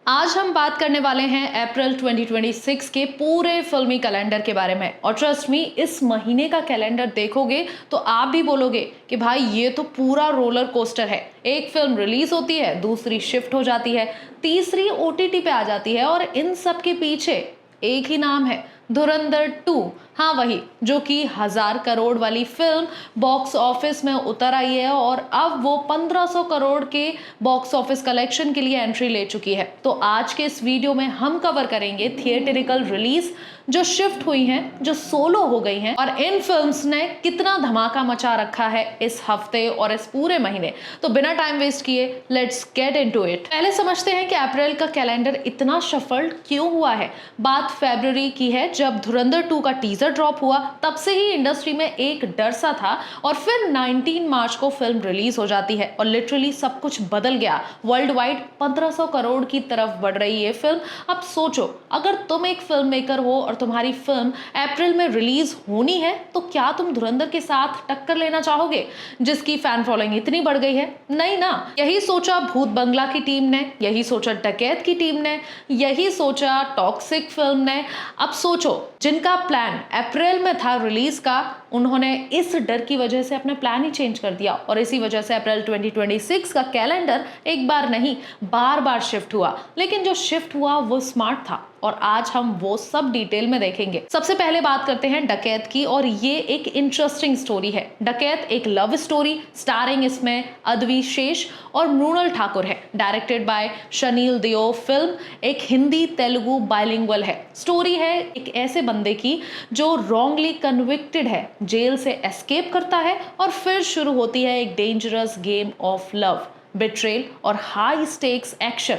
आज हम बात करने वाले हैं अप्रैल 2026 के पूरे फिल्मी कैलेंडर के बारे में। और ट्रस्ट मी, इस महीने का कैलेंडर देखोगे तो आप भी बोलोगे कि भाई ये तो पूरा रोलर कोस्टर है। एक फिल्म रिलीज होती है, दूसरी शिफ्ट हो जाती है, तीसरी ओटीटी पे आ जाती है और इन सब के पीछे एक ही नाम है, धुरंधर 2। हाँ, वही जो कि 1000 करोड़ वाली फिल्म बॉक्स ऑफिस में उतर आई है और अब वो 1500 करोड़ के बॉक्स ऑफिस कलेक्शन के लिए एंट्री ले चुकी है। तो आज के इस वीडियो में हम कवर करेंगे थिएटरिकल रिलीज जो शिफ्ट हुई हैं, जो सोलो हो गई हैं, और इन फिल्म्स ने कितना धमाका मचा रखा है इस हफ्ते और इस पूरे महीने। तो बिना टाइम वेस्ट किए लेट्स गेट इनटू इट। पहले समझते हैं कि अप्रैल का कैलेंडर इतना शफल्ड क्यों हुआ है। बात फरवरी की है, जब धुरंधर 2 का टीजर ड्रॉप हुआ। तब से ही इंडस्ट्री में एक डर सा था और फिर 19 मार्च को फिल्म रिलीज हो जाती है और लिटरली सब कुछ बदल गया। वर्ल्ड वाइड 1500 करोड़ की तरफ बढ़ रही है फिल्म। अब सोचो, अगर तुम एक फिल्म मेकर हो और तुम्हारी फिल्म अप्रैल में रिलीज होनी है तो क्या तुम धुरंधर के साथ टक्कर लेना चाहोगे जिसकी फैन फॉलोइंग इतनी बढ़ गई है? नहीं ना। यही सोचा भूत बंगला की टीम ने, यही सोचा डकैत की टीम ने, यही सोचा टॉक्सिक फिल्म ने। अब सोचो, जिनका प्लान अप्रैल में था रिलीज का, उन्होंने इस डर की वजह से अपना प्लान ही चेंज कर दिया और इसी वजह से अप्रैल 2026 का कैलेंडर एक बार नहीं बार बार शिफ्ट हुआ। लेकिन जो शिफ्ट हुआ वो स्मार्ट था और आज हम वो सब डिटेल में देखेंगे। सबसे पहले बात करते हैं डकैत की, और ये एक इंटरेस्टिंग स्टोरी है। डकैत एक लव स्टोरी, स्टारिंग इसमें अदवी शेष और मृणाल ठाकुर है। Directed by Shanil Deol. Film एक हिंदी तेलुगु बाइलिंगुअल है। स्टोरी है एक ऐसे बंदे की जो रॉन्गली कन्विक्टेड है, जेल से एस्केप करता है और फिर शुरू होती है एक dangerous game of love, betrayal और high stakes action.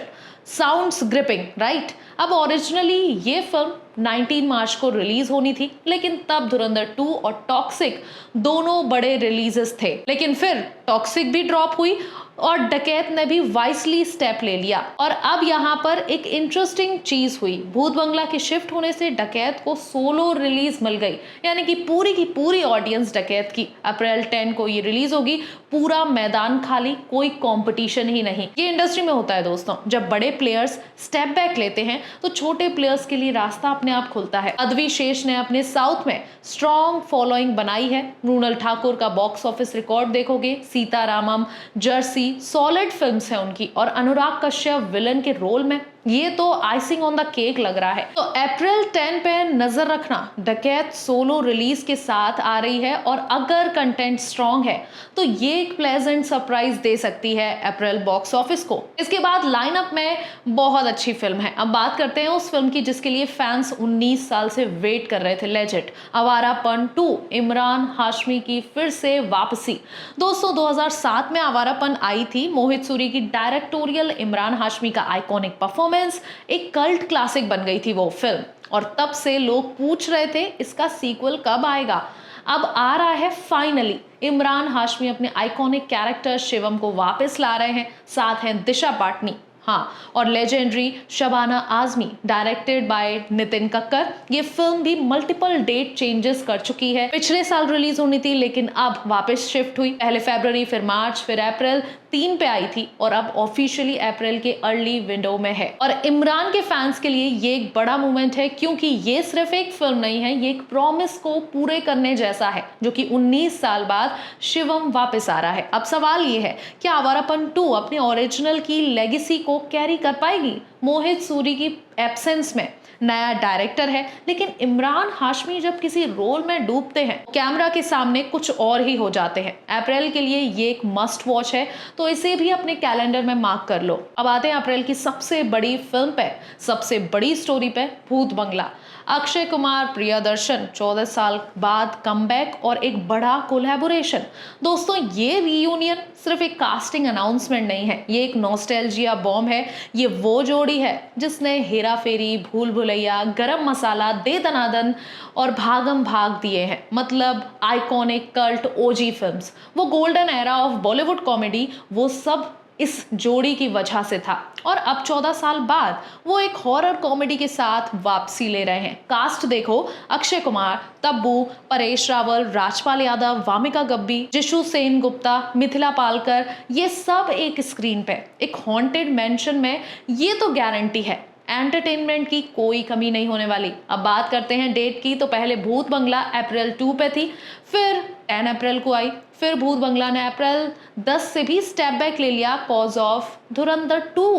Sounds gripping, right? अब ओरिजिनली ये फिल्म 19 मार्च को रिलीज होनी थी, लेकिन तब धुरंधर 2 और टॉक्सिक दोनों बड़े रिलीजेस थे। लेकिन फिर टॉक्सिक भी ड्रॉप हुई और डकैत ने भी वाइसली स्टेप ले लिया। और अब यहाँ पर एक इंटरेस्टिंग चीज हुई। भूत बंगला के शिफ्ट होने से डकैत को सोलो रिलीज मिल गई, यानी कि पूरी की पूरी ऑडियंस डकैत की। अप्रैल 10 को ये रिलीज होगी, पूरा मैदान खाली, कोई कंपटीशन ही नहीं। ये इंडस्ट्री में होता है दोस्तों, जब बड़े प्लेयर्स स्टेप बैक लेते हैं तो छोटे प्लेयर्स के लिए रास्ता अपने आप खुलता है। अदवी शेष ने अपने साउथ में स्ट्रॉन्ग फॉलोइंग बनाई है। मृणाल ठाकुर का बॉक्स ऑफिस रिकॉर्ड देखोगे, सीतारामम, जर्सी, सॉलिड फिल्म्स है उनकी, और अनुराग कश्यप विलन के रोल में, ये तो आइसिंग ऑन द केक लग रहा है। तो अप्रैल 10 पे नजर रखना, डकैत सोलो रिलीज के साथ आ रही है और अगर कंटेंट स्ट्रॉन्ग है तो ये एक प्लेजेंट सरप्राइज दे सकती है अप्रैल बॉक्स ऑफिस को। इसके बाद लाइनअप में बहुत अच्छी फिल्म है। अब बात करते हैं उस फिल्म की जिसके लिए फैंस 19 साल से वेट कर रहे थे, लेजेंड आवारापन 2, इमरान हाशमी की फिर से वापसी। दोस्तों 2007 में आवारापन आई थी, मोहित सूरी की डायरेक्टोरियल, इमरान हाशमी का आइकॉनिक परफॉर्मेंस, एक कल्ट क्लासिक बन गई थी वो फिल्म। और तब से लोग पूछ रहे थे इसका सीक्वल कब आएगा। अब आ रहा है फाइनली। इमरान हाशमी अपने आइकॉनिक कैरेक्टर शिवम को वापस ला रहे हैं, साथ हैं दिशा पाटनी, हाँ, और legendary Shabana Azmi, directed by Nitin Kakkar. ये फिल्म भी मल्टीपल डेट चेंजेस कर चुकी है। पिछले साल रिलीज होनी थी लेकिन अब वापस शिफ्ट हुई। पहले फरवरी, फिर मार्च, फिर अप्रैल 3 पे आई थी और अब ऑफिशियली अप्रैल के अर्ली विंडो में है। और इमरान के फैंस के लिए ये एक बड़ा मूवमेंट है, क्योंकि ये सिर्फ एक फिल्म नहीं है, ये एक प्रॉमिस को पूरे करने जैसा है, जो कि 19 साल बाद शिवम वापस आ रहा है। अब सवाल ये है, क्या आवारापन 2 अपने ओरिजिनल की लेगेसी को कैरी कर पाएगी? मोहित सूरी की एब्सेंस में नया डायरेक्टर है, लेकिन इमरान हाशमी जब किसी रोल में डूबते हैं, कैमरा के सामने कुछ और ही हो जाते हैं। अप्रैल के लिए ये एक मस्ट वॉच है, तो इसे भी अपने कैलेंडर में मार्क कर लो। अब आते हैं अप्रैल की सबसे बड़ी फिल्म पे, सबसे बड़ी स्टोरी पे, भूत बंगला। अक्षय कुमार, प्रियदर्शन, 14 साल बाद कमबैक और एक बड़ा कोलैबोरेशन। दोस्तों ये रीयूनियन सिर्फ एक कास्टिंग अनाउंसमेंट नहीं है, ये एक नॉस्टैल्जिया बॉम्ब है। ये वो जोड़ी है जिसने हेरा फेरी, भूल भुलैया, गरम मसाला, दे दनादन और भागम भाग दिए हैं। मतलब आइकॉनिक कल्ट ओजी फिल्म्स, वो golden era of Bollywood comedy, वो सब इस जोड़ी की वजह से था और अब 14 साल बाद वो एक हॉरर कॉमेडी के साथ वापसी ले रहे हैं। कास्ट देखो, अक्षय कुमार, तब्बू, परेश रावल, राजपाल यादव, वामिका गब्बी, जिशु सेन गुप्ता, मिथिला पालकर, ये सब एक स्क्रीन पे एक हॉन्टेड मैंशन में, ये तो गारंटी है एंटरटेनमेंट की कोई कमी नहीं होने वाली। अब बात करते हैं डेट की, तो पहले भूत बंगला अप्रैल 2 पे थी, फिर 10 अप्रैल को आई, फिर भूत बंगला ने अप्रैल 10 से भी स्टेप बैक ले लिया cause of Dhurandhar 2।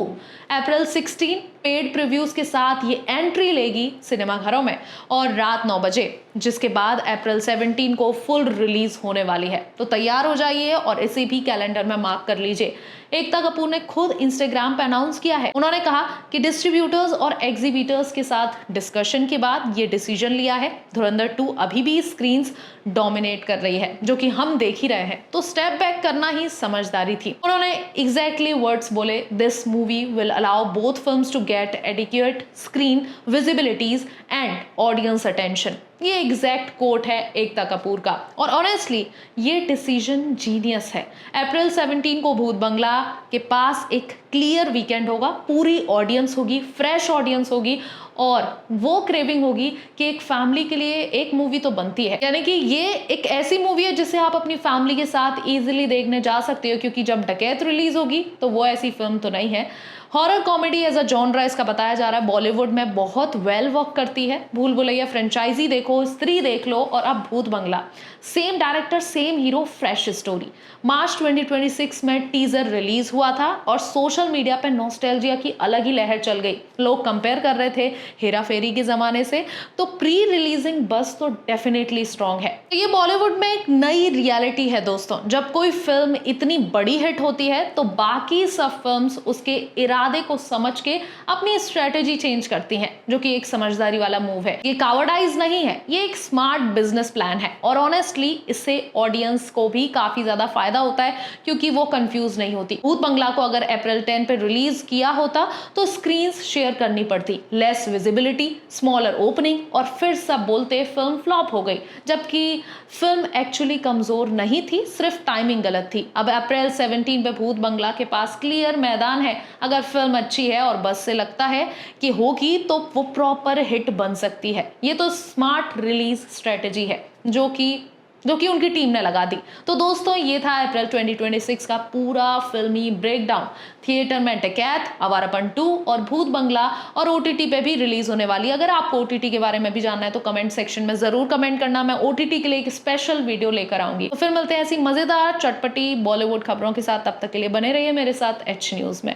April 16 paid previews के साथ ये एंट्री लेगी सिनेमाघरों में और रात 9 बजे, जिसके बाद अप्रैल 17 को फुल रिलीज होने वाली है। तो तैयार हो जाइए और इसे भी कैलेंडर में मार्क कर लीजिए। एकता कपूर ने खुद इंस्टाग्राम पे अनाउंस किया है, उन्होंने कहा कि डिस्ट्रीब्यूटर्स और एग्जीबिटर्स के साथ डिस्कशन के बाद ये डिसीजन लिया है। धुरंधर 2 अभी भी स्क्रीन्स डोमिनेट कर रही है, जो कि हम देख ही रहे हैं, तो स्टेप बैक करना ही समझदारी थी। उन्होंने एग्जैक्टली वर्ड्स बोले, this movie will allow both films to get adequate screen visibilities and audience attention. ये एग्जैक्ट कोट है एकता कपूर का और ऑनेस्टली ये डिसीजन जीनियस है। अप्रैल 17 को भूत बंगला के पास एक क्लियर वीकेंड होगा, पूरी ऑडियंस होगी, फ्रेश ऑडियंस होगी और वो क्रेविंग होगी कि एक फैमिली के लिए एक मूवी तो बनती है। यानी कि ये एक ऐसी मूवी है जिसे आप अपनी फैमिली के साथ इजीली देखने जा सकते हो, क्योंकि जब डकैत रिलीज होगी तो वो ऐसी फिल्म तो नहीं है। Horror comedy as a genre इसका बताया जा रहा है, बॉलीवुड में बहुत वेल वर्क करती है। भूल भुलैया फ्रेंचाइजी देखो, स्त्री देख लो और अब Bhoot Bangla, same director same hero fresh story. मार्च 2026 में टीजर रिलीज हुआ था और सोशल मीडिया पे नॉस्टैल्जिया की अलग ही लहर चल गई। लोग कंपेयर कर रहे थे हेरा फेरी के जमाने से, तो प्री रिलीजिंग बस तो डेफिनेटली स्ट्रॉन्ग है। तो ये बॉलीवुड में एक नई रियलिटी है दोस्तों, जब कोई फिल्म इतनी बड़ी हिट होती है तो बाकी सब फिल्म्स उसके इरादे को समझ के अपनी स्ट्रेटेजी चेंज करती हैं, जो कि एक समझदारी वाला मूव है। ये कावर्डाइज नहीं है, ये एक स्मार्ट बिजनेस प्लान है और ऑनेस्टली इससे ऑडियंस को भी काफी ज्यादा फायदा होता है, क्योंकि वो कंफ्यूज नहीं होती। भूत बंगला को अगर अप्रैल 10 पे रिलीज किया होता तो स्क्रीन्स शेयर करनी पड़ती, लेस विजिबिलिटी, स्मॉलर ओपनिंग और फिर सब बोलते फिल्म फ्लॉप हो गई, जबकि फिल्म एक्चुअली कमजोर नहीं थी, सिर्फ टाइमिंग गलत थी। अब अप्रैल 17 पे भूत बंगला के पास क्लियर मैदान है। अगर फिल्म अच्छी है और बस से लगता है कि होगी तो वो प्रॉपर हिट बन सकती है। ये तो स्मार्ट रिलीज स्ट्रेटेजी है जो कि उनकी टीम ने लगा दी। तो दोस्तों ये था अप्रैल 2026 का पूरा फिल्मी ब्रेकडाउन। थिएटर में डकैत, आवारापन 2 और भूत बंगला और ओटीटी पे भी रिलीज होने वाली। अगर आपको ओटीटी के बारे में भी जानना है तो कमेंट सेक्शन में जरूर कमेंट करना, मैं ओटीटी के लिए एक स्पेशल वीडियो लेकर आऊंगी। तो फिर मिलते हैं ऐसी मजेदार चटपटी बॉलीवुड खबरों के साथ, तब तक के लिए बने रहिए मेरे साथ एच न्यूज में।